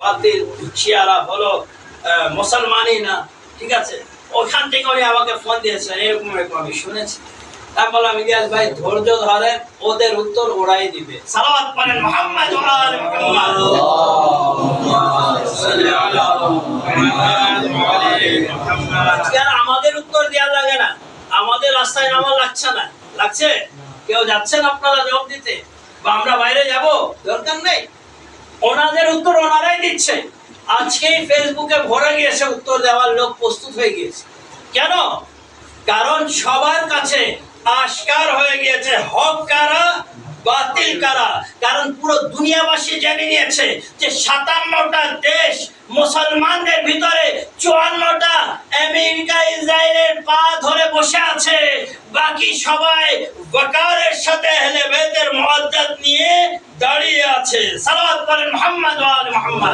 বাতিল শিয়ারা হলো মুসলমানই না, ঠিক আছে। ওখান থেকে উনি আমাকে ফোন দিয়েছেন, এরকম এরকম আমি শুনেছি। তারপর আমি ইলিয়াস ভাই ধৈর্য ধরে, ওদের উত্তর ওরাই দিবে। সালাওয়াত পড়েন মুহাম্মদ ওয়া আলি মুহাম্মদ। আমাদের উত্তর দেওয়া লাগে না, আমাদের রাস্তায় নামা লাগছে না, লাগছে? কেউ যাচ্ছেন আপনারা জবাব দিতে, বা আমরা বাইরে যাব? দরকার নেই, ওনাদের উত্তর ওনারাই দিচ্ছে। আজকেই ফেসবুকে ভরে গিয়েছে, উত্তর দেওয়ার লোক প্রস্তুত হয়ে গিয়েছে। কেন? কারণ সবার কাছে আশকার হয়ে গিয়েছে হক কারা বাতিল কারা। কারণ পুরো দুনিয়াবাসী জেনে নিয়েছে যে 57টা দেশ মুসলমানদের ভিতরে 54টা আমেরিকা ইসরায়েলের পা ধরে বসে আছে, বাকি সবাই ওয়াকারের সাথে আহলে বাইতের মুআদ্দাত নিয়ে দাঁড়িয়ে আছে। সালাওয়াত পড়েন মুহাম্মদ ওয়া আলি মুহাম্মদ।